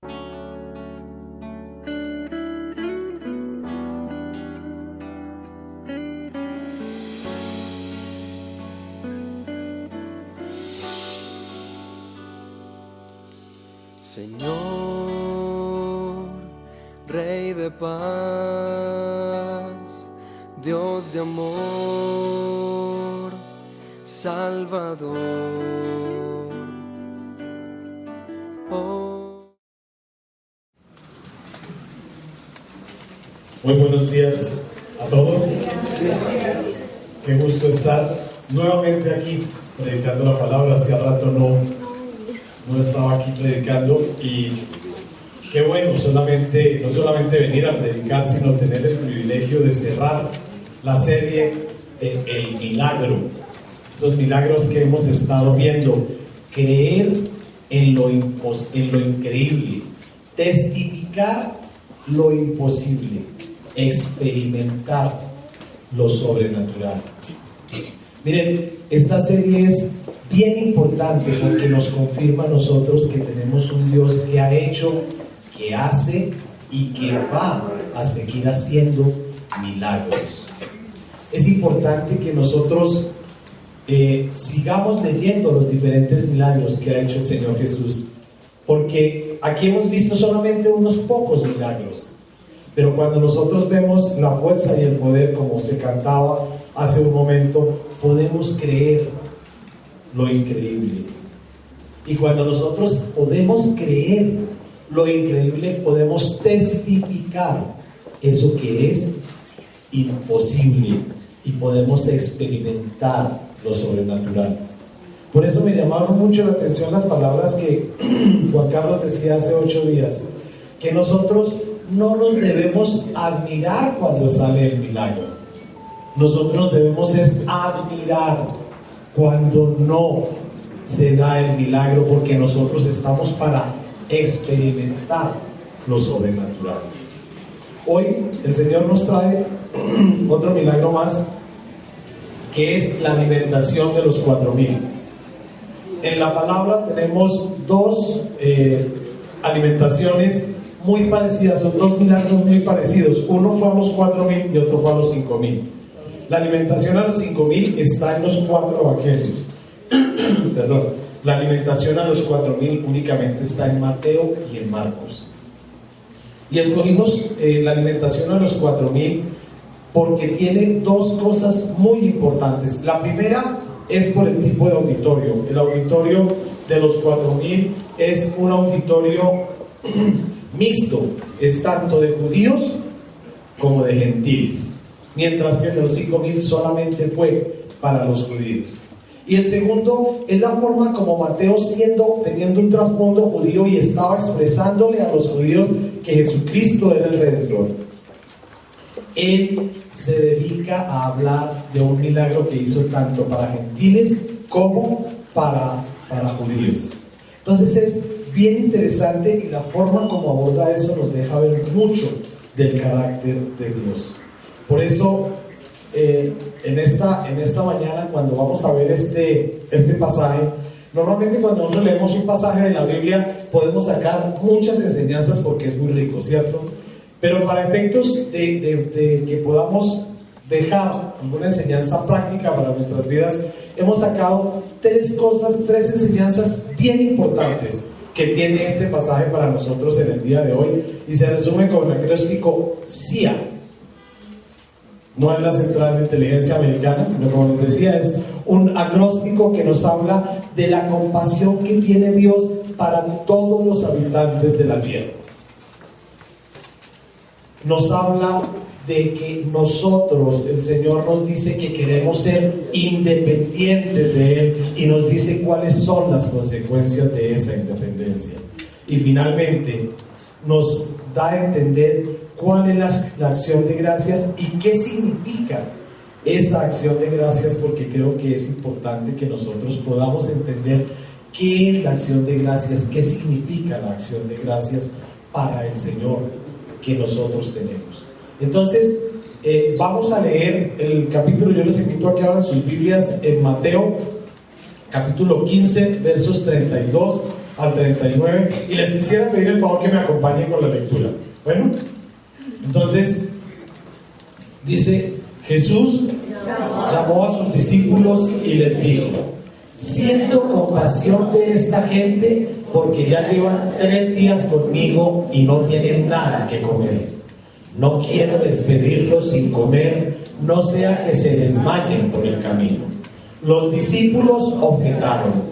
Señor, Rey de paz, Dios de amor, Salvador. Muy buenos días a todos. Qué gusto estar nuevamente aquí predicando la palabra. Hacía rato no estaba aquí predicando y qué bueno no solamente venir a predicar, sino tener el privilegio de cerrar la serie de El Milagro. Esos milagros que hemos estado viendo, creer en lo increíble, testificar lo imposible, experimentar lo sobrenatural. Miren, esta serie es bien importante porque nos confirma a nosotros que tenemos un Dios que ha hecho, que hace y que va a seguir haciendo milagros. Es importante que nosotros sigamos leyendo los diferentes milagros que ha hecho el Señor Jesús, porque aquí hemos visto solamente unos pocos milagros, pero cuando nosotros vemos la fuerza y el poder, como se cantaba hace un momento, podemos creer lo increíble. Y cuando nosotros podemos creer lo increíble, podemos testificar eso que es imposible y podemos experimentar lo sobrenatural. Por eso me llamaron mucho la atención las palabras que Juan Carlos decía hace 8 días, que nosotros no nos debemos admirar cuando sale el milagro. Nosotros debemos es admirar cuando no se da el milagro, porque nosotros estamos para experimentar lo sobrenatural. Hoy el Señor nos trae otro milagro más, que es la alimentación de los 4,000. En la palabra tenemos dos alimentaciones muy parecidas, son dos milagros muy parecidos. Uno fue a los 4,000 y otro fue a los 5,000. La alimentación a los 5,000 está en los 4 evangelios. Perdón. La alimentación a los 4,000 únicamente está en Mateo y en Marcos. Y escogimos la alimentación a los 4,000 porque tiene dos cosas muy importantes. La primera es por el tipo de auditorio. El auditorio de los 4,000 es un auditorio mixto, es tanto de judíos como de gentiles, mientras que el de los 5,000 solamente fue para los judíos. Y el segundo es la forma como Mateo, teniendo un trasfondo judío, y estaba expresándole a los judíos que Jesucristo era el Redentor. Él se dedica a hablar de un milagro que hizo tanto para gentiles como para judíos. Entonces es bien interesante, y la forma como aborda eso nos deja ver mucho del carácter de Dios. Por eso en esta mañana, cuando vamos a ver este pasaje, normalmente cuando nosotros leemos un pasaje de la Biblia podemos sacar muchas enseñanzas porque es muy rico, ¿cierto? Pero para efectos de que podamos dejar alguna enseñanza práctica para nuestras vidas, hemos sacado tres enseñanzas bien importantes que tiene este pasaje para nosotros en el día de hoy, y se resume con el acróstico CIA. No es la Central de Inteligencia Americana, sino, como les decía, es un acróstico que nos habla de la compasión que tiene Dios para todos los habitantes de la tierra. Nos habla de que nosotros, el Señor nos dice que queremos ser independientes de Él, y nos dice cuáles son las consecuencias de esa independencia. Y finalmente nos da a entender cuál es la acción de gracias y qué significa esa acción de gracias, porque creo que es importante que nosotros podamos entender qué es la acción de gracias, qué significa la acción de gracias para el Señor que nosotros tenemos. Entonces vamos a leer el capítulo. Yo les invito a que abran sus Biblias en Mateo capítulo 15 versos 32 al 39, y les quisiera pedir el favor que me acompañen con la lectura. Bueno, entonces dice: Jesús llamó a sus discípulos y les dijo: siento compasión de esta gente, porque ya llevan 3 días conmigo y no tienen nada que comer. No quiero despedirlos sin comer, no sea que se desmayen por el camino. Los discípulos objetaron: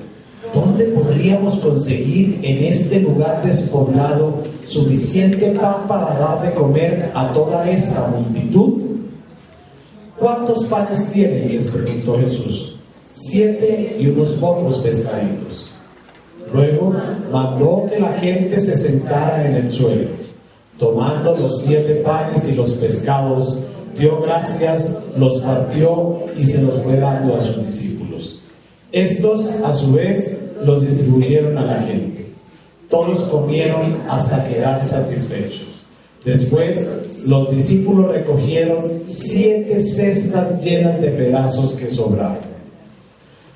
¿dónde podríamos conseguir en este lugar despoblado suficiente pan para dar de comer a toda esta multitud? ¿Cuántos panes tienen?, les preguntó Jesús. 7 y unos pocos pescaditos. Luego mandó que la gente se sentara en el suelo. Tomando los 7 panes y los pescados, dio gracias, los partió y se los fue dando a sus discípulos. Estos, a su vez, los distribuyeron a la gente. Todos comieron hasta quedar satisfechos. Después, los discípulos recogieron 7 cestas llenas de pedazos que sobraron.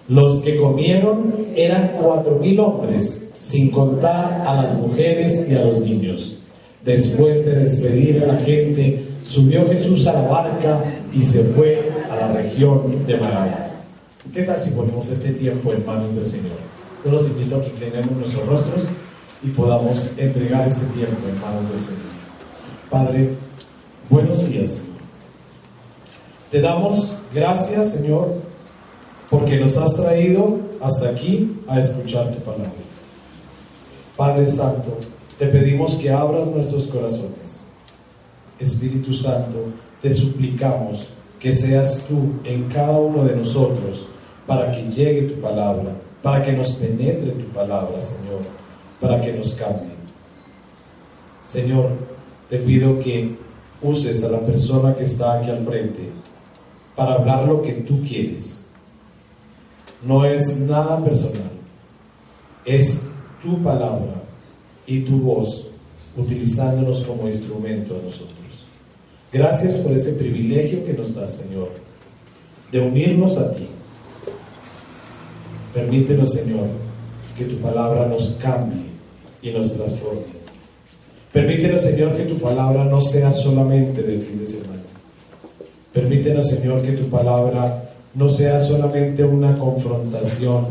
Los que comieron eran 4,000 hombres, sin contar a las mujeres y a los niños. Después de despedir a la gente, subió Jesús a la barca y se fue a la región de Magallanes. ¿Qué tal si ponemos este tiempo en manos del Señor? Yo los invito a que inclinemos nuestros rostros y podamos entregar este tiempo en manos del Señor. Padre, buenos días, Señor. Te damos gracias, Señor, porque nos has traído hasta aquí a escuchar tu palabra. Padre Santo, te pedimos que abras nuestros corazones. Espíritu Santo, te suplicamos que seas tú en cada uno de nosotros para que llegue tu palabra, para que nos penetre tu palabra, Señor, para que nos cambie. Señor, te pido que uses a la persona que está aquí al frente para hablar lo que tú quieres. No es nada personal, es tu palabra y tu voz, utilizándonos como instrumento a nosotros. Gracias por ese privilegio que nos das, Señor, de unirnos a ti. Permítenos, Señor, que tu palabra nos cambie y nos transforme. Permítenos, Señor, que tu palabra no sea solamente del fin de semana. Permítenos, Señor, que tu palabra no sea solamente una confrontación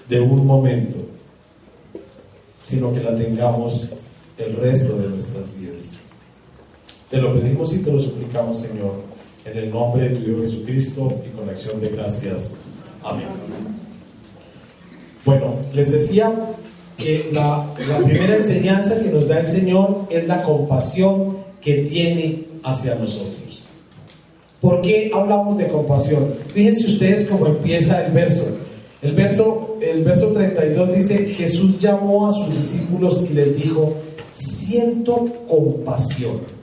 de un momento, sino que la tengamos el resto de nuestras vidas. Te lo pedimos y te lo suplicamos, Señor, en el nombre de tu Hijo Jesucristo y con acción de gracias. Amén. Bueno, les decía que la primera enseñanza que nos da el Señor es la compasión que tiene hacia nosotros. ¿Por qué hablamos de compasión? Fíjense ustedes cómo empieza el verso. El verso 32 dice: Jesús llamó a sus discípulos y les dijo: siento compasión.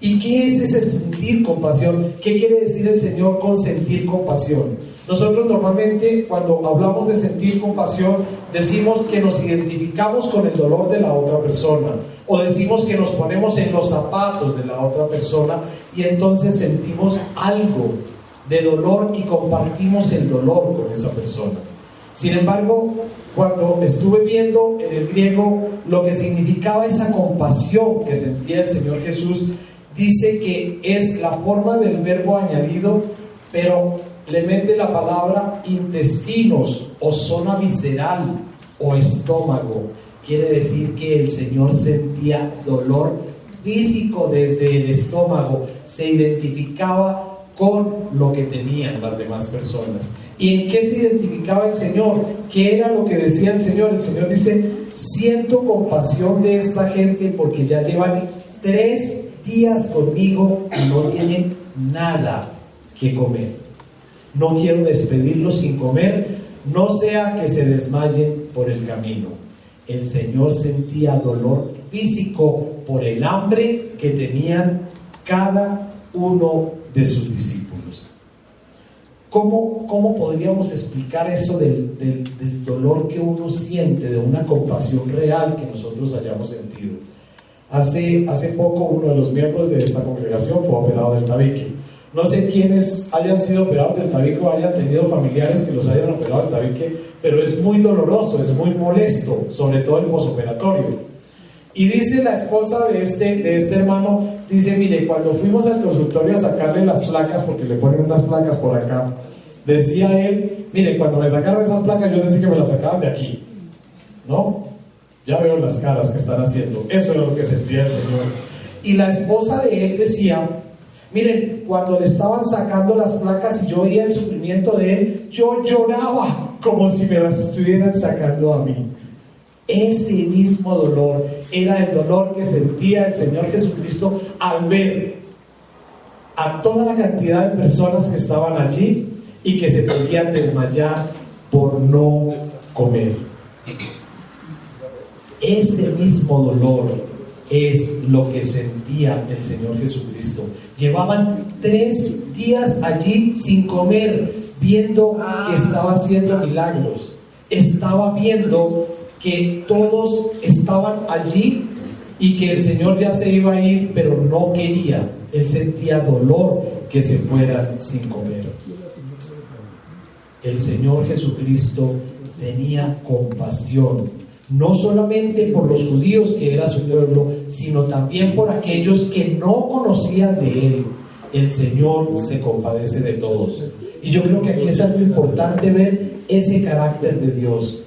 ¿Y qué es ese sentir compasión? ¿Qué quiere decir el Señor con sentir compasión? Nosotros normalmente, cuando hablamos de sentir compasión, decimos que nos identificamos con el dolor de la otra persona, o decimos que nos ponemos en los zapatos de la otra persona y entonces sentimos algo de dolor y compartimos el dolor con esa persona. Sin embargo, cuando estuve viendo en el griego lo que significaba esa compasión que sentía el Señor Jesús, dice que es la forma del verbo añadido, pero le mete la palabra intestinos o zona visceral o estómago. Quiere decir que el Señor sentía dolor físico desde el estómago, se identificaba con lo que tenían las demás personas. ¿Y en qué se identificaba el Señor? ¿Qué era lo que decía el Señor? El Señor dice: siento compasión de esta gente porque ya llevan 3 días conmigo y no tienen nada que comer. No quiero despedirlos sin comer, no sea que se desmayen por el camino. El Señor sentía dolor físico por el hambre que tenían cada uno de sus discípulos. ¿Cómo podríamos explicar eso del dolor que uno siente, de una compasión real que nosotros hayamos sentido? Hace poco uno de los miembros de esta congregación fue operado del tabique. No sé quiénes hayan sido operados del tabique o hayan tenido familiares que los hayan operado del tabique, pero es muy doloroso, es muy molesto, sobre todo el posoperatorio. Y dice la esposa de este hermano, dice, mire, cuando fuimos al consultorio a sacarle las placas, porque le ponen unas placas por acá, decía él, mire, cuando me sacaron esas placas yo sentí que me las sacaban de aquí, ¿no? Ya veo las caras que están haciendo, eso era lo que sentía el Señor. Y la esposa de él decía, miren, cuando le estaban sacando las placas y yo veía el sufrimiento de él, yo lloraba como si me las estuvieran sacando a mí. Ese mismo dolor era el dolor que sentía el Señor Jesucristo al ver a toda la cantidad de personas que estaban allí y que se podían desmayar por no comer. Ese mismo dolor es lo que sentía el Señor Jesucristo. Llevaban 3 días allí sin comer, viendo que estaba haciendo milagros. Estaba viendo que todos estaban allí y que el Señor ya se iba a ir, pero no quería. Él sentía dolor que se fueran sin comer. El Señor Jesucristo tenía compasión, no solamente por los judíos, que era su pueblo, sino también por aquellos que no conocían de Él. El Señor se compadece de todos. Y yo creo que aquí es algo importante ver ese carácter de Dios.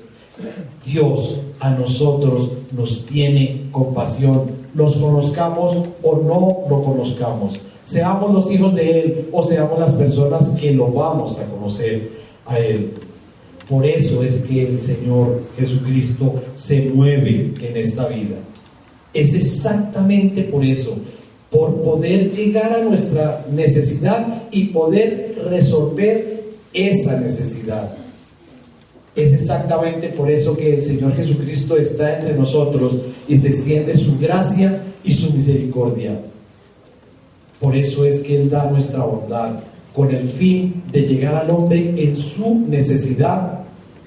Dios a nosotros nos tiene compasión, los conozcamos o no lo conozcamos, seamos los hijos de Él o seamos las personas que lo vamos a conocer a Él. Por eso es que el Señor Jesucristo se mueve en esta vida. Es exactamente por eso, por poder llegar a nuestra necesidad y poder resolver esa necesidad. Es exactamente por eso que el Señor Jesucristo está entre nosotros y se extiende su gracia y su misericordia. Por eso es que Él da nuestra bondad, con el fin de llegar al hombre en su necesidad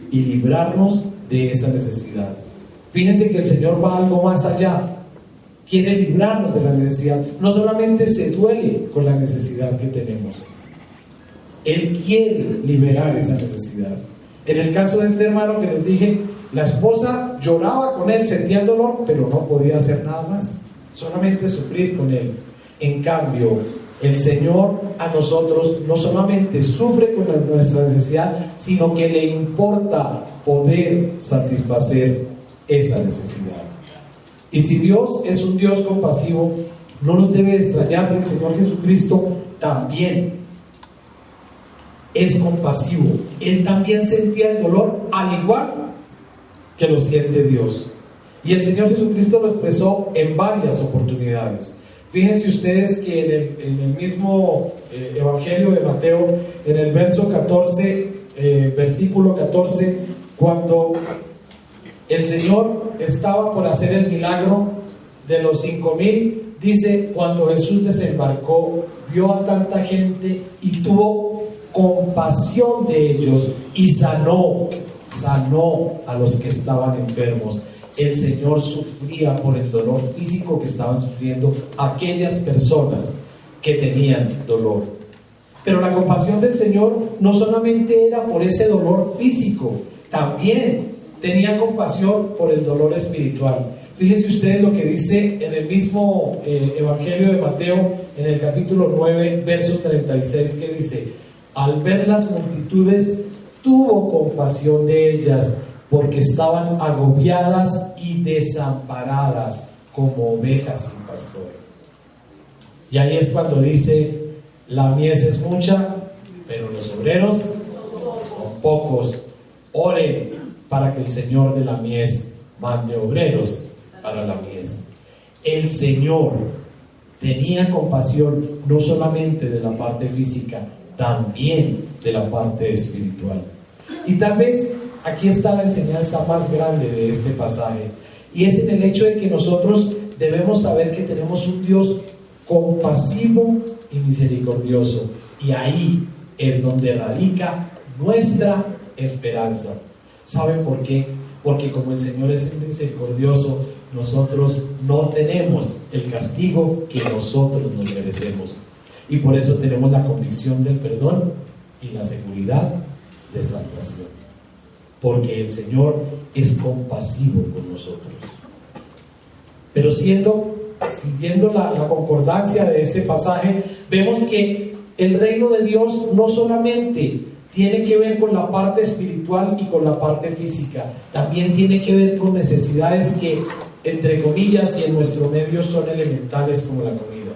y librarnos de esa necesidad. Fíjense que el Señor va algo más allá. Quiere librarnos de la necesidad. No solamente se duele con la necesidad que tenemos, Él quiere liberar esa necesidad. En el caso de este hermano que les dije, la esposa lloraba con él, sentía el dolor, pero no podía hacer nada más, solamente sufrir con él. En cambio, el Señor a nosotros no solamente sufre con nuestra necesidad, sino que le importa poder satisfacer esa necesidad. Y si Dios es un Dios compasivo, no nos debe extrañar que el Señor Jesucristo también es compasivo. Él también sentía el dolor al igual que lo siente Dios. Y el Señor Jesucristo lo expresó en varias oportunidades. Fíjense ustedes que en el mismo Evangelio de Mateo, en el verso 14, versículo 14, cuando el Señor estaba por hacer el milagro de los 5,000, dice, cuando Jesús desembarcó, vio a tanta gente y tuvo compasión de ellos y sanó a los que estaban enfermos. El Señor sufría por el dolor físico que estaban sufriendo aquellas personas que tenían dolor. Pero la compasión del Señor no solamente era por ese dolor físico, también tenía compasión por el dolor espiritual. Fíjense ustedes lo que dice en el mismo Evangelio de Mateo, en el capítulo 9, verso 36, que dice: al ver las multitudes, tuvo compasión de ellas, porque estaban agobiadas y desamparadas como ovejas sin pastor. Y ahí es cuando dice: la mies es mucha, pero los obreros son pocos. Oren para que el Señor de la mies mande obreros para la mies. El Señor tenía compasión no solamente de la parte física, también de la parte espiritual. Y tal vez aquí está la enseñanza más grande de este pasaje, y es en el hecho de que nosotros debemos saber que tenemos un Dios compasivo y misericordioso, y ahí es donde radica nuestra esperanza. ¿Saben por qué? Porque como el Señor es misericordioso, nosotros no tenemos el castigo que nosotros nos merecemos. Y por eso tenemos la convicción del perdón y la seguridad de salvación. Porque el Señor es compasivo con nosotros. Pero siguiendo la concordancia de este pasaje, vemos que el reino de Dios no solamente tiene que ver con la parte espiritual y con la parte física, también tiene que ver con necesidades que, entre comillas, y en nuestro medio son elementales, como la comida.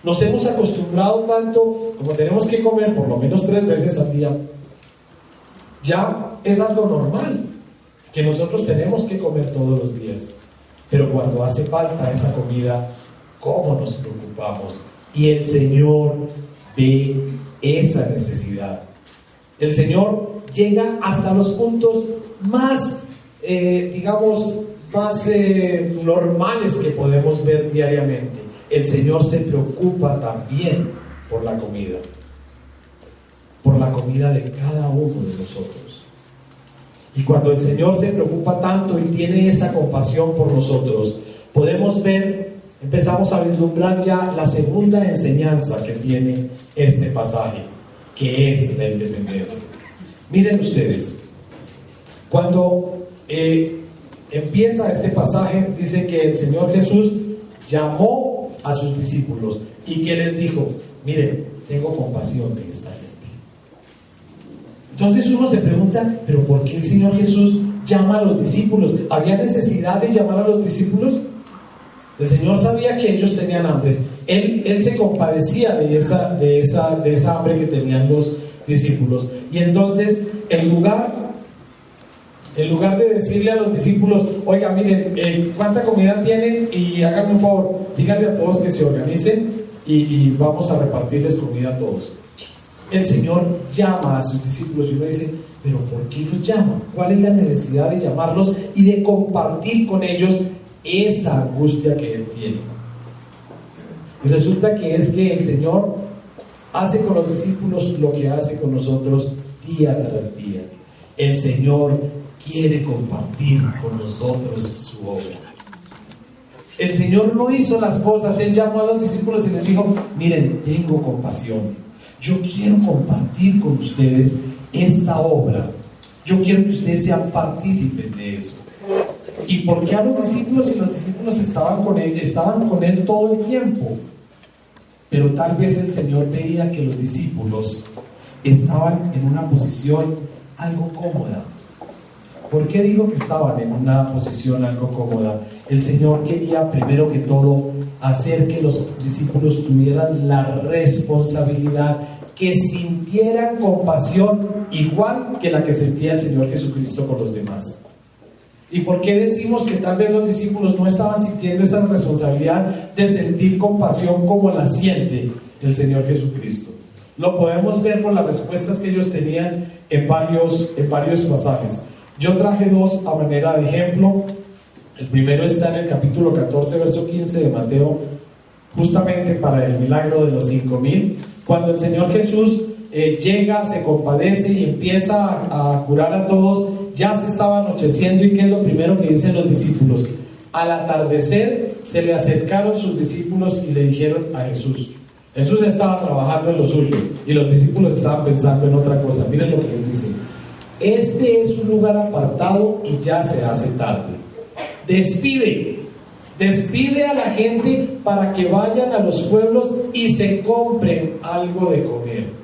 Nos hemos acostumbrado tanto, como tenemos que comer por lo menos 3 veces al día, ya es algo normal que nosotros tenemos que comer todos los días. Pero cuando hace falta esa comida, ¿cómo nos preocupamos? Y el Señor ve esa necesidad. El Señor llega hasta los puntos más, más normales que podemos ver diariamente. El Señor se preocupa también por la comida de cada uno de nosotros. Y cuando el Señor se preocupa tanto y tiene esa compasión por nosotros, podemos ver, empezamos a vislumbrar ya la segunda enseñanza que tiene este pasaje, que es la independencia. Miren ustedes, cuando empieza este pasaje, dice que el Señor Jesús llamó a sus discípulos y que les dijo: miren, tengo compasión de esta gente. Entonces uno se pregunta, ¿pero por qué el Señor Jesús llama a los discípulos? ¿Había necesidad de llamar a los discípulos? El Señor sabía que ellos tenían hambre. Él se compadecía de esa hambre que tenían los discípulos. Y entonces, en lugar de decirle a los discípulos: oiga, miren, ¿cuánta comida tienen? Y háganme un favor, díganle a todos que se organicen y vamos a repartirles comida a todos. El Señor llama a sus discípulos y uno dice: ¿pero por qué los llama? ¿Cuál es la necesidad de llamarlos y de compartir con ellos esa angustia que Él tiene? Y resulta que es que el Señor hace con los discípulos lo que hace con nosotros día tras día. El Señor quiere compartir con nosotros su obra. El Señor no hizo las cosas, Él llamó a los discípulos y les dijo: miren, tengo compasión, yo quiero compartir con ustedes esta obra, yo quiero que ustedes sean partícipes de eso. ¿Y por qué a los discípulos? Y los discípulos estaban con Él todo el tiempo. Pero tal vez el Señor veía que los discípulos estaban en una posición algo cómoda. ¿Por qué digo que estaban en una posición algo cómoda? El Señor quería, primero que todo, hacer que los discípulos tuvieran la responsabilidad, que sintieran compasión igual que la que sentía el Señor Jesucristo con los demás. ¿Y por qué decimos que tal vez los discípulos no estaban sintiendo esa responsabilidad de sentir compasión como la siente el Señor Jesucristo? Lo podemos ver por las respuestas que ellos tenían en varios pasajes. Yo traje 2 a manera de ejemplo. El primero está en el capítulo 14, verso 15 de Mateo, justamente para el milagro de los 5,000, cuando el Señor Jesús llega, se compadece y empieza a curar a todos. Ya se estaba anocheciendo, y ¿qué es lo primero que dicen los discípulos? Al atardecer se le acercaron sus discípulos y le dijeron a Jesús. Jesús estaba trabajando en lo suyo y los discípulos estaban pensando en otra cosa. Miren lo que les dice: este es un lugar apartado y ya se hace tarde. Despide a la gente para que vayan a los pueblos y se compren algo de comer.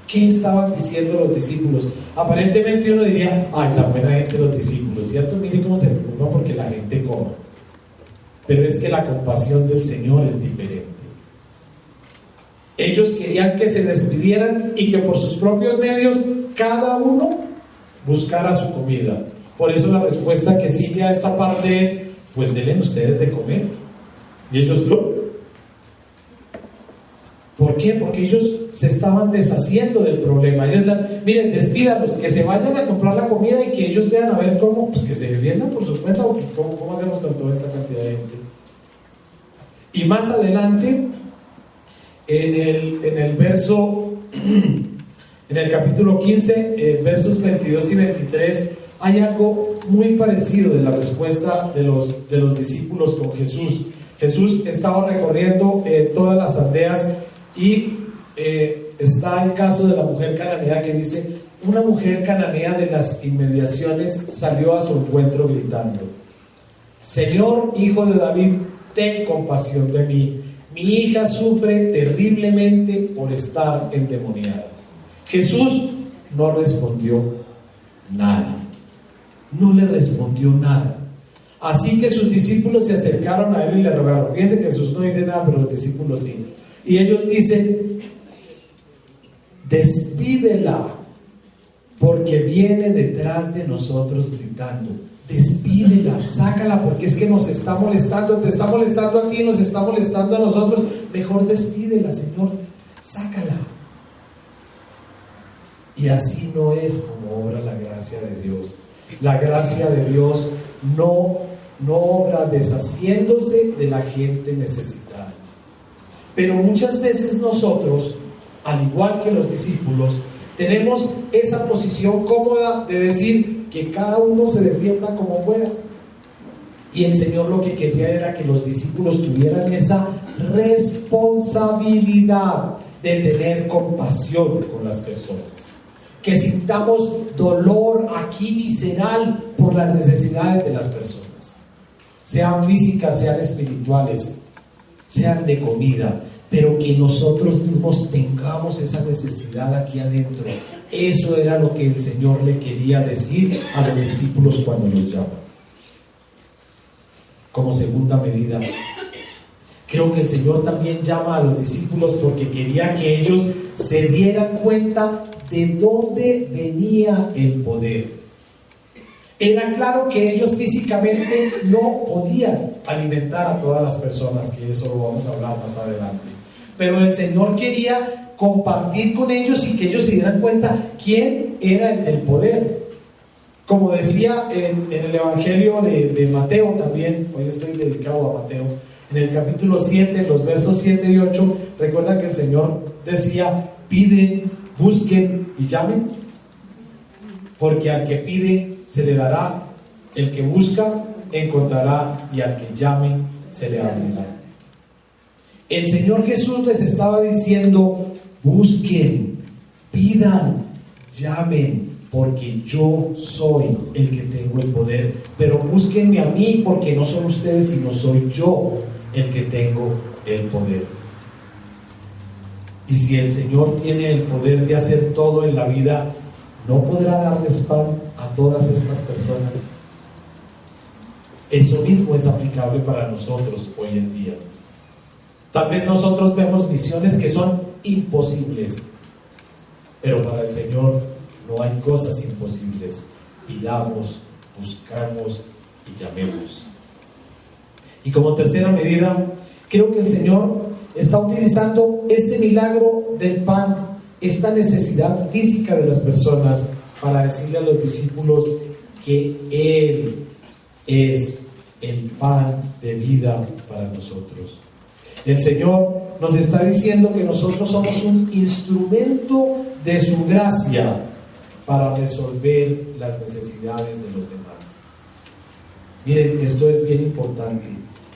¿Qué estaban diciendo los discípulos? Aparentemente uno diría: ay, tan buena gente los discípulos, ¿cierto? Miren cómo se preocupan porque la gente coma. Pero es que la compasión del Señor es diferente. Ellos querían que se despidieran y que por sus propios medios cada uno buscara su comida. Por eso la respuesta que sigue a esta parte es: pues denle ustedes de comer. Y ellos no. ¿Por qué? Porque ellos se estaban deshaciendo del problema. Ellos miren, despídalos, que se vayan a comprar la comida y que ellos vean a ver cómo, pues que se defiendan por su cuenta, o cómo hacemos con toda esta cantidad de gente. Y más adelante, en el verso, en el capítulo 15, versos 22 y 23, hay algo muy parecido de la respuesta de los discípulos con Jesús. Jesús estaba recorriendo todas las aldeas Y está el caso de la mujer cananea que dice: una mujer cananea de las inmediaciones salió a su encuentro gritando: Señor, hijo de David, ten compasión de mí. Mi hija sufre terriblemente por estar endemoniada. Jesús no respondió nada. No le respondió nada. Así que sus discípulos se acercaron a él y le rogaron. Fíjense que Jesús no dice nada, pero los discípulos sí. Y ellos dicen: despídela, porque viene detrás de nosotros gritando. Despídela, sácala, porque es que nos está molestando, te está molestando a ti, nos está molestando a nosotros. Mejor despídela, Señor, sácala. Y así no es como obra la gracia de Dios. La gracia de Dios no obra deshaciéndose de la gente necesitada. Pero muchas veces nosotros, al igual que los discípulos, tenemos esa posición cómoda de decir que cada uno se defienda como pueda. Y el Señor lo que quería era que los discípulos tuvieran esa responsabilidad de tener compasión con las personas. Que sintamos dolor aquí visceral por las necesidades de las personas, sean físicas, sean espirituales, sean de comida, pero que nosotros mismos tengamos esa necesidad aquí adentro. Eso era lo que el Señor le quería decir a los discípulos cuando los llama. Como segunda medida, creo que el Señor también llama a los discípulos porque quería que ellos se dieran cuenta de dónde venía el poder. Era claro que ellos físicamente no podían alimentar a todas las personas, que eso lo vamos a hablar más adelante. Pero el Señor quería compartir con ellos y que ellos se dieran cuenta quién era el poder. Como decía en el Evangelio de Mateo también, hoy estoy dedicado a Mateo, en el capítulo 7, los versos 7 y 8, recuerda que el Señor decía: piden, busquen y llamen, porque al que pide se le dará, el que busca encontrará, y al que llame se le abrirá. El Señor Jesús les estaba diciendo: busquen, pidan, llamen, porque yo soy el que tengo el poder. Pero búsquenme a mí, porque no son ustedes, sino soy yo el que tengo el poder. Y si el Señor tiene el poder de hacer todo en la vida, ¿no podrá darles pan a todas estas personas? Eso mismo es aplicable para nosotros hoy en día. Tal vez nosotros vemos misiones que son imposibles, pero para el Señor no hay cosas imposibles. Pidamos, buscamos y llamemos. Y como tercera medida, creo que el Señor está utilizando este milagro del pan, esta necesidad física de las personas, para decirle a los discípulos que Él es el pan de vida para nosotros. El Señor nos está diciendo que nosotros somos un instrumento de su gracia para resolver las necesidades de los demás. Miren, esto es bien importante.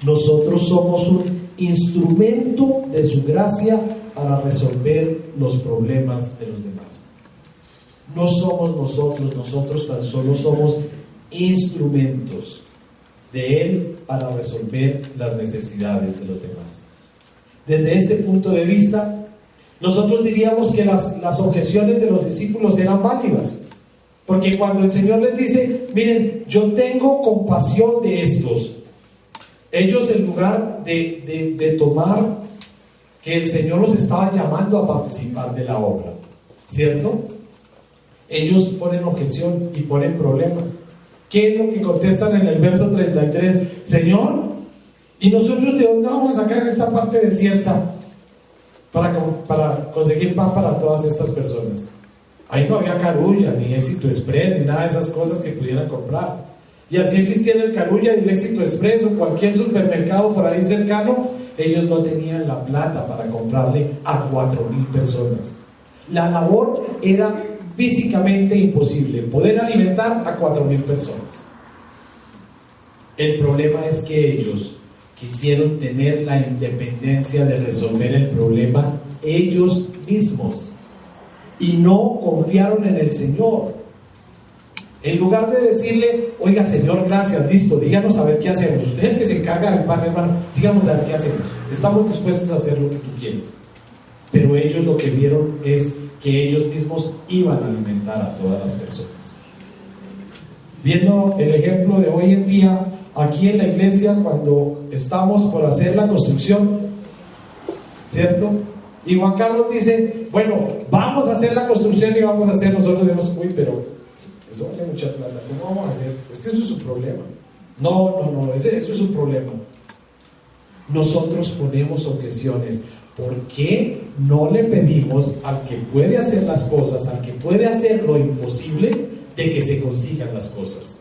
Nosotros somos un instrumento de su gracia para resolver los problemas de los demás. No somos nosotros tan solo somos instrumentos de Él para resolver las necesidades de los demás. Desde este punto de vista, nosotros diríamos que las objeciones de los discípulos eran válidas, porque cuando el Señor les dice: miren, yo tengo compasión de estos, ellos, en lugar de tomar que el Señor los estaba llamando a participar de la obra, ¿cierto? Ellos ponen objeción y ponen problema. ¿Qué es lo que contestan en el verso 33? Señor, ¿y nosotros de dónde vamos a sacar esta parte desierta para conseguir pan para todas estas personas? Ahí no había Carulla, ni Éxito Express, ni nada de esas cosas que pudieran comprar. Y así existían el Carulla y el Éxito Express o cualquier supermercado por ahí cercano, ellos no tenían la plata para comprarle a 4,000 personas. La labor era físicamente imposible, poder alimentar a 4,000 personas. El problema es que ellos quisieron tener la independencia de resolver el problema ellos mismos y no confiaron en el Señor. En lugar de decirle, oiga Señor, gracias, listo, díganos a ver qué hacemos. Usted es el que se encarga del pan, hermano, díganos a ver qué hacemos. Estamos dispuestos a hacer lo que tú quieres. Pero ellos lo que vieron es que ellos mismos iban a alimentar a todas las personas. Viendo el ejemplo de hoy en día, aquí en la iglesia, cuando estamos por hacer la construcción, ¿cierto? Y Juan Carlos dice, bueno, vamos a hacer la construcción y vamos a hacer, nosotros decimos, uy, pero eso vale mucha plata, ¿cómo vamos a hacer? Es que eso es su problema. No, eso es su problema. Nosotros ponemos objeciones. ¿Por qué no le pedimos al que puede hacer las cosas, al que puede hacer lo imposible, de que se consigan las cosas?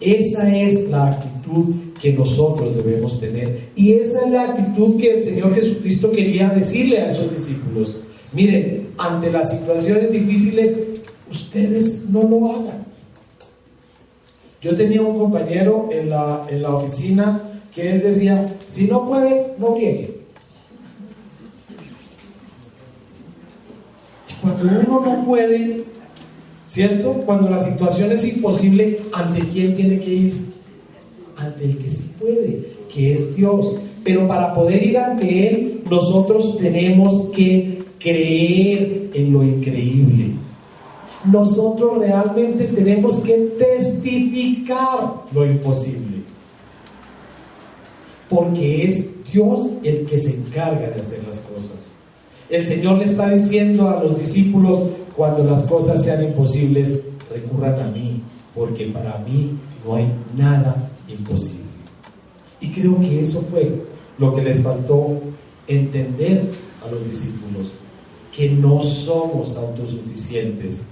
Esa es la actitud que nosotros debemos tener. Y esa es la actitud que el Señor Jesucristo quería decirle a esos discípulos. Miren, ante las situaciones difíciles, ustedes no lo hagan. Yo tenía un compañero en la oficina que él decía, si no puede, no friegue. Cuando uno no puede, ¿cierto? Cuando la situación es imposible, ¿ante quién tiene que ir? Ante el que sí puede, que es Dios. Pero para poder ir ante Él, nosotros tenemos que creer en lo increíble. Nosotros realmente tenemos que testificar lo imposible. Porque es Dios el que se encarga de hacer las cosas. El Señor le está diciendo a los discípulos, cuando las cosas sean imposibles, recurran a mí, porque para mí no hay nada imposible. Y creo que eso fue lo que les faltó entender a los discípulos, que no somos autosuficientes,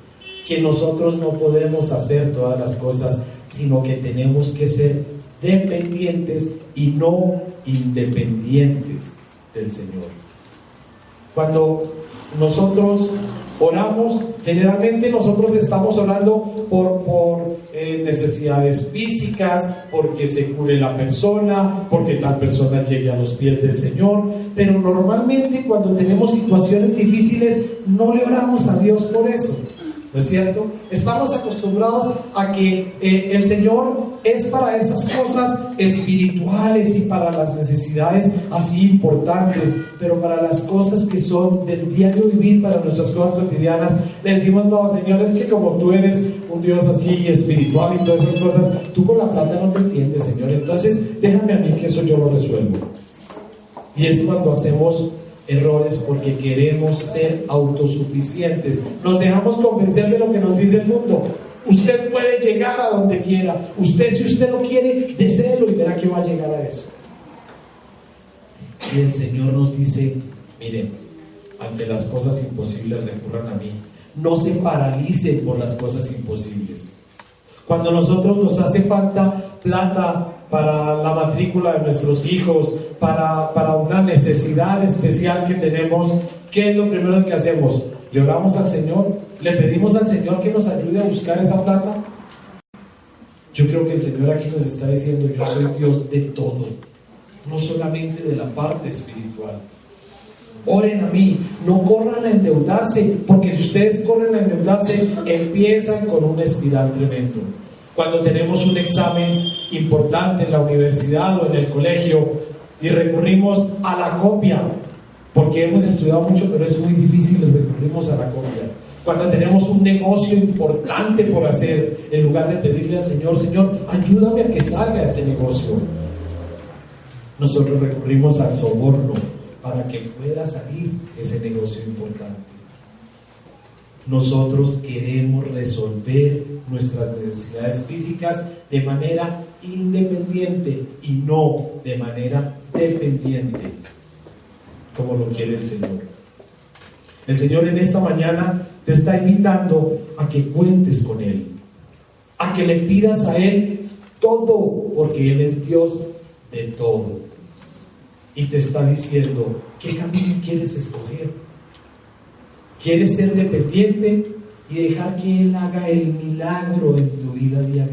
que nosotros no podemos hacer todas las cosas, sino que tenemos que ser dependientes y no independientes del Señor. Cuando nosotros oramos, generalmente nosotros estamos orando por necesidades físicas, porque se cure la persona, porque tal persona llegue a los pies del Señor, pero normalmente cuando tenemos situaciones difíciles no le oramos a Dios por eso, ¿no es cierto? Estamos acostumbrados a que el Señor es para esas cosas espirituales y para las necesidades así importantes, pero para las cosas que son del diario vivir, para nuestras cosas cotidianas, le decimos, no, Señor, es que como tú eres un Dios así espiritual y todas esas cosas, tú con la plata no te entiendes, Señor, entonces déjame a mí que eso yo lo resuelvo. Y es cuando hacemos errores, porque queremos ser autosuficientes. Nos dejamos convencer de lo que nos dice el mundo. Usted puede llegar a donde quiera. Usted, si usted lo quiere, deséelo y verá que va a llegar a eso. Y el Señor nos dice, miren, ante las cosas imposibles recurran a mí. No se paralicen por las cosas imposibles. Cuando nosotros nos hace falta plata para la matrícula de nuestros hijos, para una necesidad especial que tenemos, ¿qué es lo primero que hacemos? Le oramos al Señor, le pedimos al Señor que nos ayude a buscar esa plata. Yo creo que el Señor aquí nos está diciendo, yo soy Dios de todo, no solamente de la parte espiritual. Oren a mí, no corran a endeudarse, porque si ustedes corren a endeudarse, empiezan con una espiral tremendo. Cuando tenemos un examen importante en la universidad o en el colegio y recurrimos a la copia, porque hemos estudiado mucho pero es muy difícil, recurrimos a la copia. Cuando tenemos un negocio importante por hacer, en lugar de pedirle al Señor, Señor, ayúdame a que salga este negocio, nosotros recurrimos al soborno para que pueda salir ese negocio importante. Nosotros queremos resolver nuestras necesidades físicas de manera independiente y no de manera dependiente, como lo quiere el Señor. El Señor en esta mañana te está invitando a que cuentes con Él, a que le pidas a Él todo, porque Él es Dios de todo. Y te está diciendo, ¿qué camino quieres escoger? ¿Quieres ser dependiente y dejar que Él haga el milagro en tu vida diaria?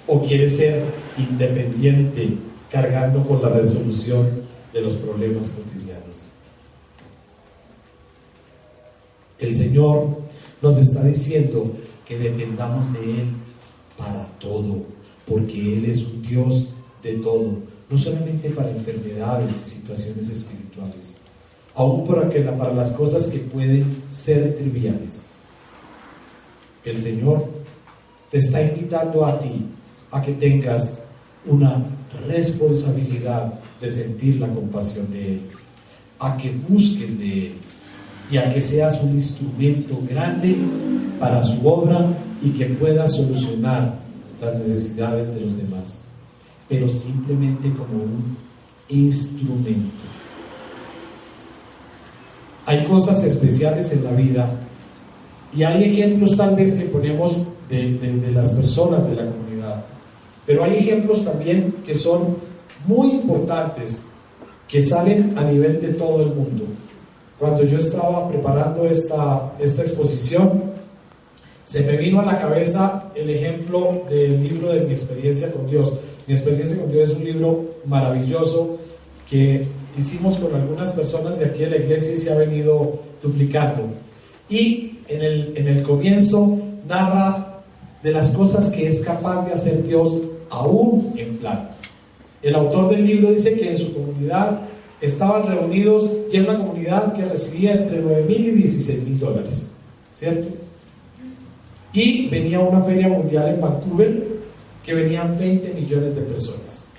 ¿O quieres ser independiente, cargando con la resolución de los problemas cotidianos. El Señor nos está diciendo que dependamos de Él para todo, porque Él es un Dios de todo, no solamente para enfermedades y situaciones espirituales, aún para las cosas que pueden ser triviales. El Señor te está invitando a ti a que tengas una responsabilidad de sentir la compasión de Él, a que busques de Él y a que seas un instrumento grande para su obra y que puedas solucionar las necesidades de los demás, pero simplemente como un instrumento. Hay cosas especiales en la vida y hay ejemplos tal vez que ponemos de las personas de la comunidad, pero hay ejemplos también que son muy importantes, que salen a nivel de todo el mundo. Cuando yo estaba preparando esta exposición, se me vino a la cabeza el ejemplo del libro de Mi Experiencia con Dios. Mi Experiencia con Dios es un libro maravilloso que hicimos con algunas personas de aquí de la iglesia y se ha venido duplicando. Y en el comienzo narra de las cosas que es capaz de hacer Dios aún en plata. El autor del libro dice que en su comunidad estaban reunidos, y era una comunidad que recibía entre $9,000 y $16,000, ¿cierto? Y venía una feria mundial en Vancouver que venían 20 millones de personas.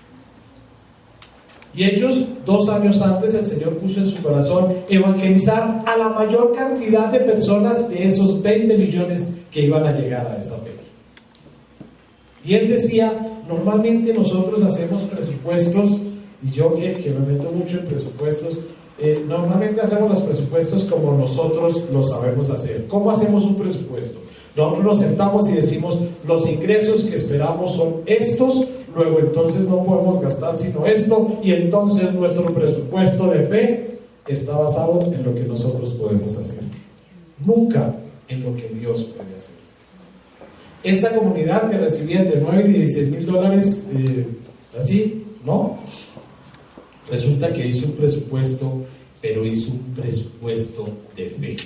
Y ellos, 2 años antes, el Señor puso en su corazón evangelizar a la mayor cantidad de personas de esos 20 millones que iban a llegar a esa feria. Y él decía, normalmente nosotros hacemos presupuestos, y yo que me meto mucho en presupuestos, normalmente hacemos los presupuestos como nosotros lo sabemos hacer. ¿Cómo hacemos un presupuesto? Nosotros nos sentamos y decimos, los ingresos que esperamos son estos, luego entonces no podemos gastar sino esto, y entonces nuestro presupuesto de fe está basado en lo que nosotros podemos hacer, nunca en lo que Dios puede hacer. Esta comunidad que recibía entre $9,000 y $16,000, así, ¿no? Resulta que hizo un presupuesto, pero hizo un presupuesto de fe.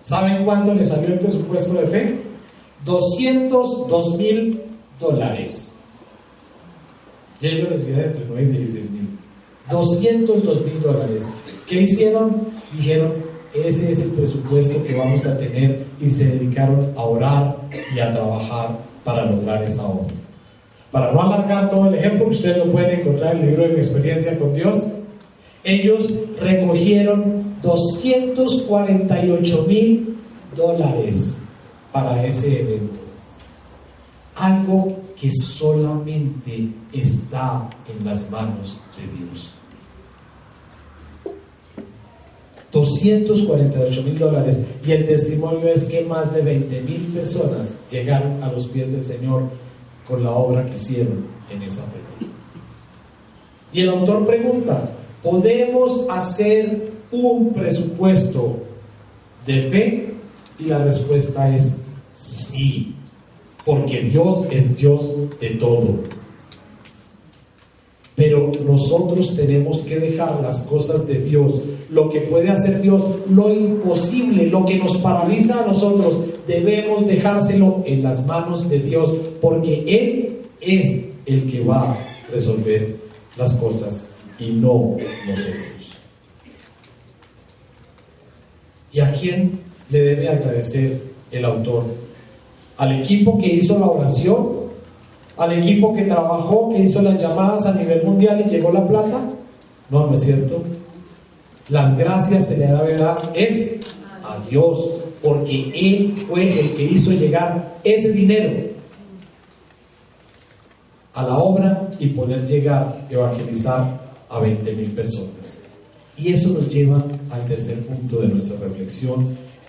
¿Saben cuánto le salió el presupuesto de fe? $202,000. Y ellos recibían entre $9,000 y $16,000. $202,000. ¿Qué hicieron? Dijeron, ese es el presupuesto que vamos a tener, y se dedicaron a orar y a trabajar para lograr esa obra. Para no alargar todo el ejemplo, que ustedes lo pueden encontrar en el libro de Mi Experiencia con Dios, ellos recogieron $248,000 para ese evento. Algo que solamente está en las manos de Dios. $248,000, y el testimonio es que más de 20,000 personas llegaron a los pies del Señor con la obra que hicieron en esa feria. Y el autor pregunta, ¿podemos hacer un presupuesto de fe? Y la respuesta es sí, porque Dios es Dios de todo. Pero nosotros tenemos que dejar las cosas de Dios, lo que puede hacer Dios, lo imposible, lo que nos paraliza a nosotros, debemos dejárselo en las manos de Dios, porque Él es el que va a resolver las cosas y no nosotros. ¿Y a quién le debe agradecer el autor? ¿Al equipo que hizo la oración? ¿Al equipo que trabajó, que hizo las llamadas a nivel mundial y llegó la plata? No, no es cierto. Las gracias se le debe dar es a Dios, porque Él fue el que hizo llegar ese dinero a la obra y poder llegar a evangelizar a 20,000 personas. Y eso nos lleva al tercer punto de nuestra reflexión,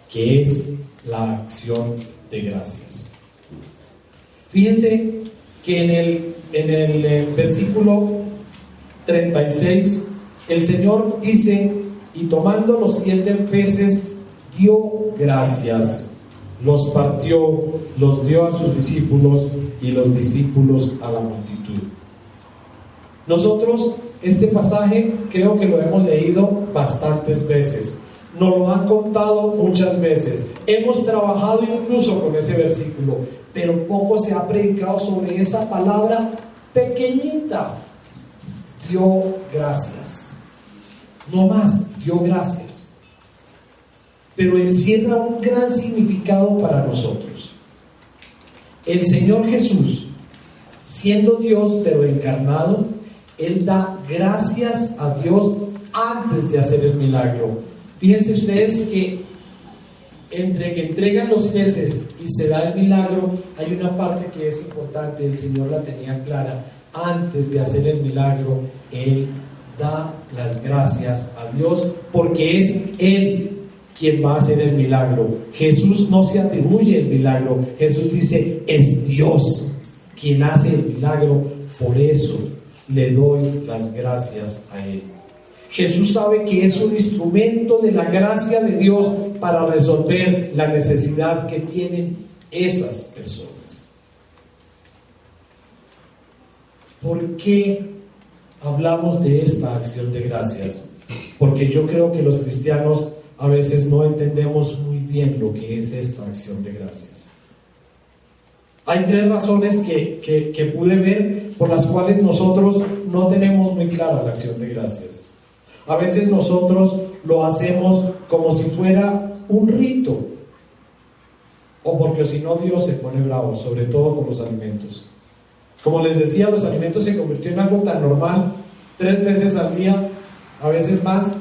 que es la acción de gracias. Fíjense que en el versículo 36 el Señor dice, y tomando los 7 peces dio gracias, los partió, los dio a sus discípulos y los discípulos a la multitud. Nosotros este pasaje creo que lo hemos leído bastantes veces, nos lo han contado muchas veces, hemos trabajado incluso con ese versículo, pero poco se ha predicado sobre esa palabra pequeñita. Dio gracias, no más, dio gracias, pero encierra un gran significado para nosotros. El Señor Jesús, siendo Dios pero encarnado, Él da gracias a Dios antes de hacer el milagro. Fíjense ustedes que entre que entregan los peces y se da el milagro, hay una parte que es importante, el Señor la tenía clara. Antes de hacer el milagro, Él da las gracias a Dios, porque es Él quien va a hacer el milagro. Jesús no se atribuye el milagro, Jesús dice, es Dios quien hace el milagro, por eso le doy las gracias a Él. Jesús sabe que es un instrumento de la gracia de Dios para resolver la necesidad que tienen esas personas. ¿Por qué hablamos de esta acción de gracias? Porque yo creo que los cristianos a veces no entendemos muy bien lo que es esta acción de gracias. Hay tres razones que pude ver por las cuales nosotros no tenemos muy clara la acción de gracias. A veces nosotros lo hacemos como si fuera un rito, o porque si no Dios se pone bravo, sobre todo con los alimentos. Como les decía, los alimentos se convirtió en algo tan normal, 3 veces al día, a veces más,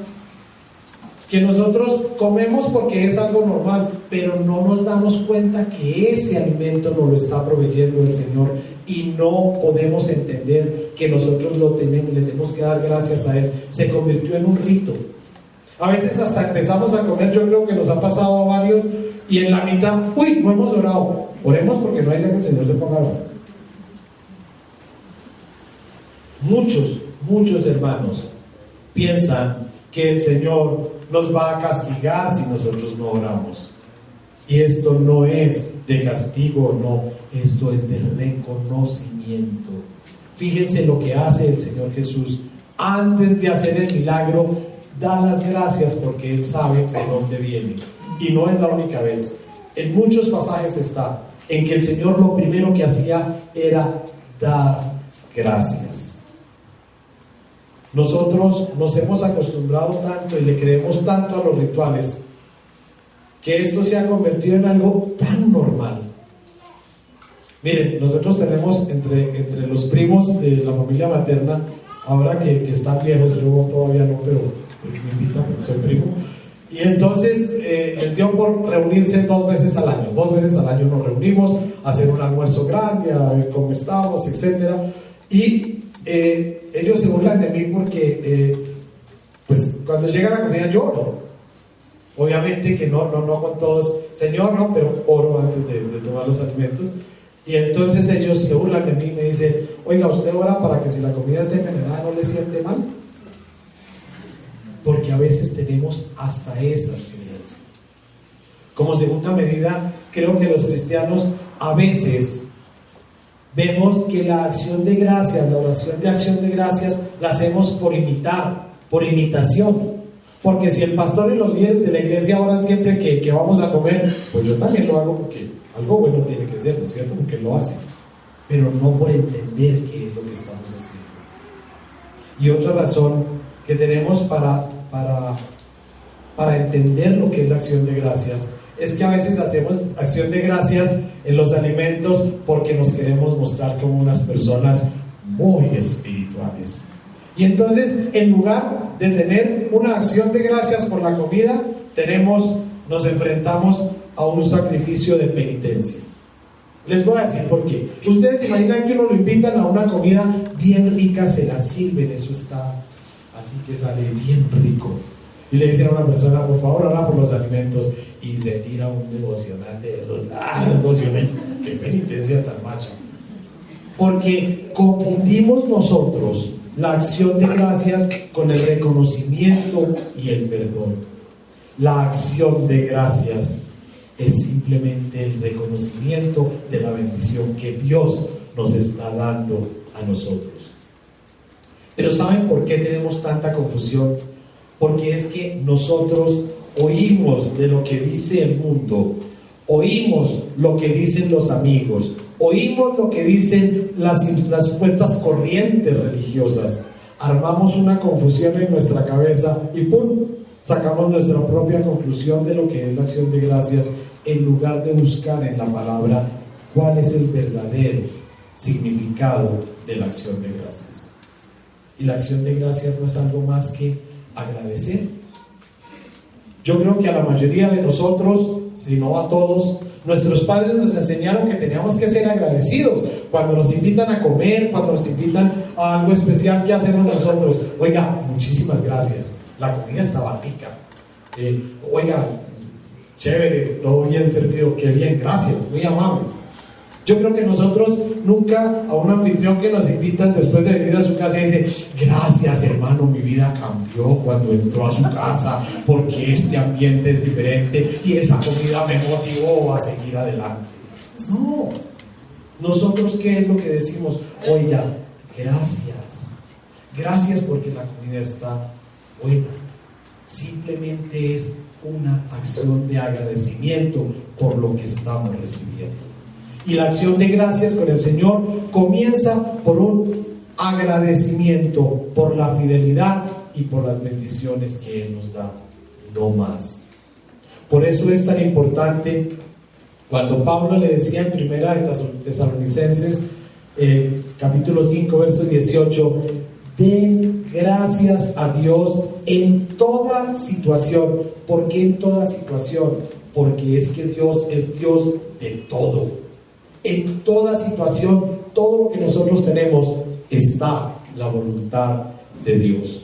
que nosotros comemos porque es algo normal, pero no nos damos cuenta que ese alimento nos lo está proveyendo el Señor y no podemos entender que nosotros le tenemos que dar gracias a Él. Se convirtió en un rito. A veces hasta empezamos a comer, yo creo que nos ha pasado a varios, y en la mitad, uy, no hemos orado. Oremos porque no hay que el Señor se ponga bravo. Muchos hermanos piensan que el Señor nos va a castigar si nosotros no oramos. Y esto no es de castigo, no, esto es de reconocimiento. Fíjense lo que hace el Señor Jesús. Antes de hacer el milagro, da las gracias porque Él sabe de dónde viene. Y no es la única vez. En muchos pasajes está en que el Señor lo primero que hacía era dar gracias. Nosotros nos hemos acostumbrado tanto y le creemos tanto a los rituales que esto se ha convertido en algo tan normal. Miren, nosotros tenemos entre los primos de la familia materna, ahora que están viejos, yo todavía no, pero me invitan porque soy primo, y entonces les dio por reunirse 2 veces al año. 2 veces al año nos reunimos a hacer un almuerzo grande, a ver cómo estamos, etcétera. Y ellos se burlan de mí porque pues cuando llega la comida yo oro. Obviamente que no con todos, Señor, no, pero oro antes de tomar los alimentos. Y entonces ellos se burlan de mí y me dicen, oiga, ¿usted ora para que si la comida está envenenada no le siente mal? Porque a veces tenemos hasta esas creencias. Como segunda medida, creo que los cristianos a veces vemos que la acción de gracias, la oración de acción de gracias, la hacemos por imitar, por imitación. Porque si el pastor y los líderes de la iglesia oran siempre que vamos a comer, pues yo también lo hago porque algo bueno tiene que ser, ¿no es cierto? Porque lo hacen, pero no por entender qué es lo que estamos haciendo. Y otra razón que tenemos para entender lo que es la acción de gracias es que a veces hacemos acción de gracias en los alimentos porque nos queremos mostrar como unas personas muy espirituales. Y entonces, en lugar de tener una acción de gracias por la comida, nos enfrentamos a un sacrificio de penitencia. Les voy a decir por qué. Ustedes se imaginan que uno lo invitan a una comida bien rica, se la sirven, eso está así que sale bien rico. Y le dicen a una persona, por favor, ora por los alimentos, y se tira un devocional de esos largos. Qué penitencia tan macha. Porque confundimos nosotros la acción de gracias con el reconocimiento y el perdón. La acción de gracias es simplemente el reconocimiento de la bendición que Dios nos está dando a nosotros. Pero ¿saben por qué tenemos tanta confusión? Porque es que nosotros oímos de lo que dice el mundo, oímos lo que dicen los amigos, oímos lo que dicen las supuestas corrientes religiosas, armamos una confusión en nuestra cabeza y ¡pum!, sacamos nuestra propia conclusión de lo que es la acción de gracias, en lugar de buscar en la palabra cuál es el verdadero significado de la acción de gracias. Y la acción de gracias no es algo más que agradecer. Yo creo que a la mayoría de nosotros, si no a todos, nuestros padres nos enseñaron que teníamos que ser agradecidos. Cuando nos invitan a comer, cuando nos invitan a algo especial, ¿qué hacemos nosotros? Oiga, muchísimas gracias, la comida estaba rica. Oiga, chévere, todo bien servido, qué bien, gracias, muy amables. Yo creo que nosotros nunca a un anfitrión que nos invitan después de venir a su casa y dice: gracias hermano, mi vida cambió cuando entró a su casa porque este ambiente es diferente y esa comida me motivó a seguir adelante. No, nosotros ¿qué es lo que decimos? Oiga, gracias porque la comida está buena. Simplemente es una acción de agradecimiento por lo que estamos recibiendo. Y la acción de gracias con el Señor comienza por un agradecimiento por la fidelidad y por las bendiciones que Él nos da, no más. Por eso es tan importante cuando Pablo le decía en Primera de Tesalonicenses, capítulo 5, verso 18: den gracias a Dios en toda situación. ¿Por qué en toda situación? Porque es que Dios es Dios de todo. En toda situación, todo lo que nosotros tenemos, está la voluntad de Dios.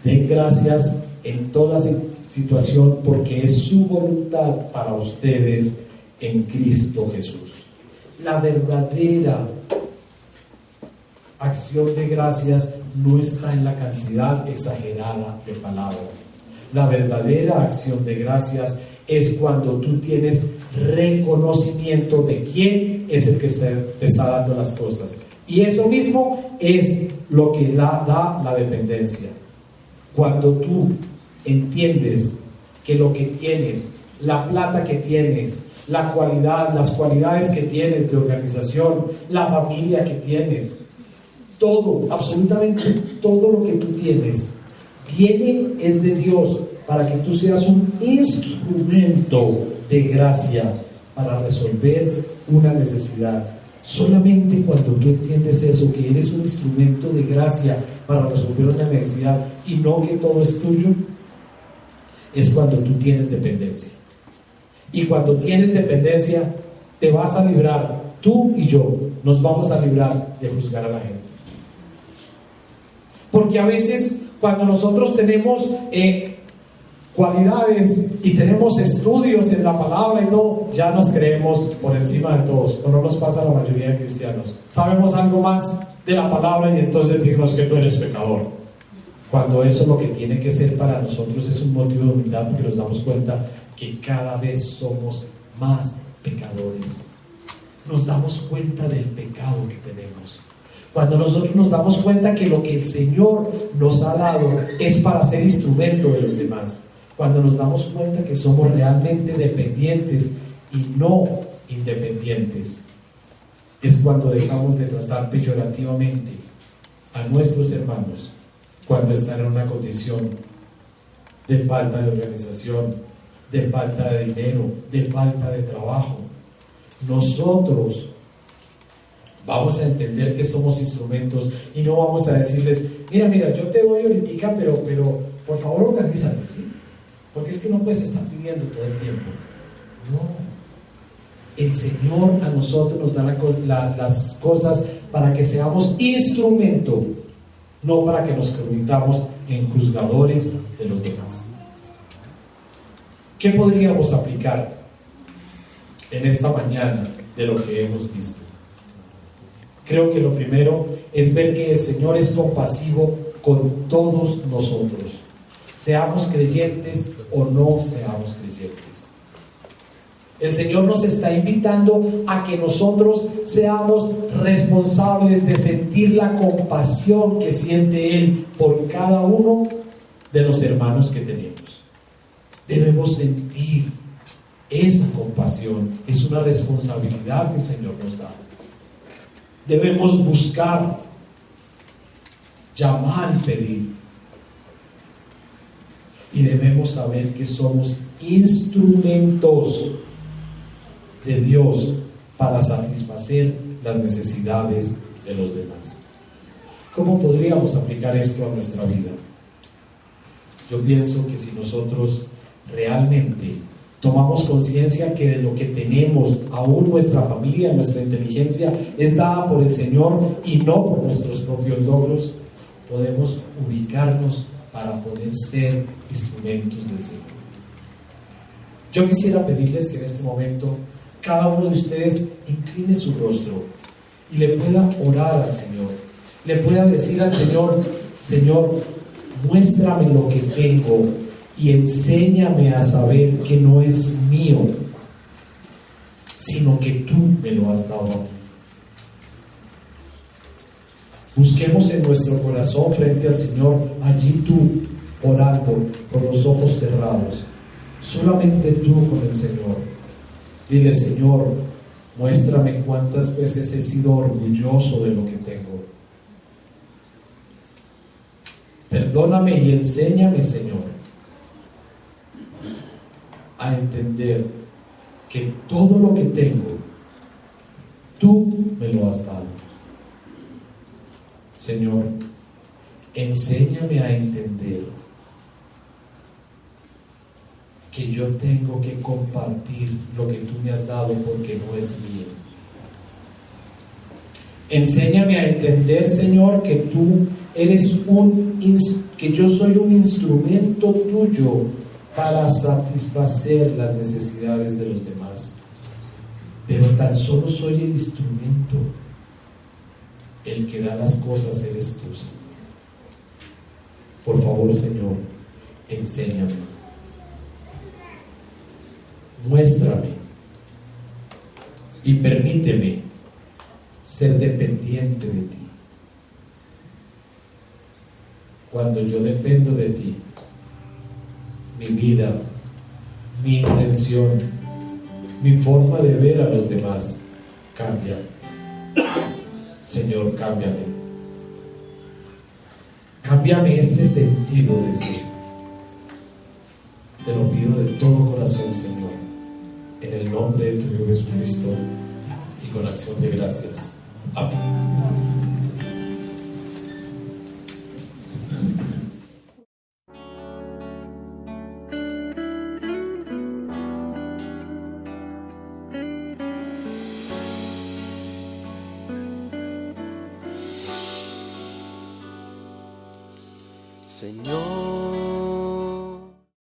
Den gracias en toda situación porque es su voluntad para ustedes en Cristo Jesús. La verdadera acción de gracias no está en la cantidad exagerada de palabras. La verdadera acción de gracias es cuando tú tienes reconocimiento de quién es el que te está dando las cosas. Y eso mismo es lo que da la dependencia. Cuando tú entiendes que lo que tienes, la plata que tienes, la cualidad, las cualidades que tienes de organización, la familia que tienes, todo, absolutamente todo lo que tú tienes, es de Dios, para que tú seas un instrumento de gracia para resolver una necesidad. Solamente cuando tú entiendes eso, que eres un instrumento de gracia para resolver una necesidad y no que todo es tuyo, es cuando tú tienes dependencia. Y cuando tienes dependencia, te vas a librar, tú y yo nos vamos a librar de juzgar a la gente. Porque a veces cuando nosotros tenemos cualidades y tenemos estudios en la palabra y todo, ya nos creemos por encima de todos. O no nos pasa a la mayoría de cristianos. Sabemos algo más de la palabra y entonces decimos que tú eres pecador. Cuando eso lo que tiene que ser para nosotros es un motivo de humildad, porque nos damos cuenta que cada vez somos más pecadores. Nos damos cuenta del pecado que tenemos. Cuando nosotros nos damos cuenta que lo que el Señor nos ha dado es para ser instrumento de los demás. Cuando nos damos cuenta que somos realmente dependientes y no independientes, es cuando dejamos de tratar peyorativamente a nuestros hermanos cuando están en una condición de falta de organización, de falta de dinero, de falta de trabajo. Nosotros vamos a entender que somos instrumentos y no vamos a decirles: mira, yo te doy ahorita, pero por favor organízate, ¿sí? Porque es que no puedes estar pidiendo todo el tiempo. No. El Señor a nosotros nos da las cosas para que seamos instrumento, no para que nos convirtamos en juzgadores de los demás. ¿Qué podríamos aplicar en esta mañana de lo que hemos visto? Creo que lo primero es ver que el Señor es compasivo con todos nosotros, seamos creyentes o no seamos creyentes. El Señor nos está invitando a que nosotros seamos responsables de sentir la compasión que siente Él por cada uno de los hermanos que tenemos. Debemos sentir esa compasión. Es una responsabilidad que el Señor nos da. Debemos buscar, llamar y pedir. Y debemos saber que somos instrumentos de Dios para satisfacer las necesidades de los demás. ¿Cómo podríamos aplicar esto a nuestra vida? Yo pienso que si nosotros realmente tomamos conciencia que de lo que tenemos, aún nuestra familia, nuestra inteligencia, es dada por el Señor y no por nuestros propios logros, podemos ubicarnos para poder ser instrumentos del Señor. Yo quisiera pedirles que en este momento cada uno de ustedes incline su rostro y le pueda orar al Señor, le pueda decir al Señor: Señor, muéstrame lo que tengo y enséñame a saber que no es mío, sino que tú me lo has dado a mí. Busquemos en nuestro corazón frente al Señor, allí tú orando con los ojos cerrados, solamente tú con el Señor. Dile: Señor, muéstrame cuántas veces he sido orgulloso de lo que tengo. Perdóname y enséñame, Señor, a entender que todo lo que tengo, tú me lo has dado. Señor, enséñame a entender que yo tengo que compartir lo que tú me has dado porque no es mío. Enséñame a entender, Señor, que tú eres que yo soy un instrumento tuyo para satisfacer las necesidades de los demás. Pero tan solo soy el instrumento. El que da las cosas eres tú, Señor. Por favor, Señor, enséñame. Muéstrame y permíteme ser dependiente de ti. Cuando yo dependo de ti, mi vida, mi intención, mi forma de ver a los demás cambia. Señor, cámbiame. Cámbiame este sentido de ser. Te lo pido de todo corazón, Señor, en el nombre de tu Hijo Jesucristo y con acción de gracias. Amén. Señor,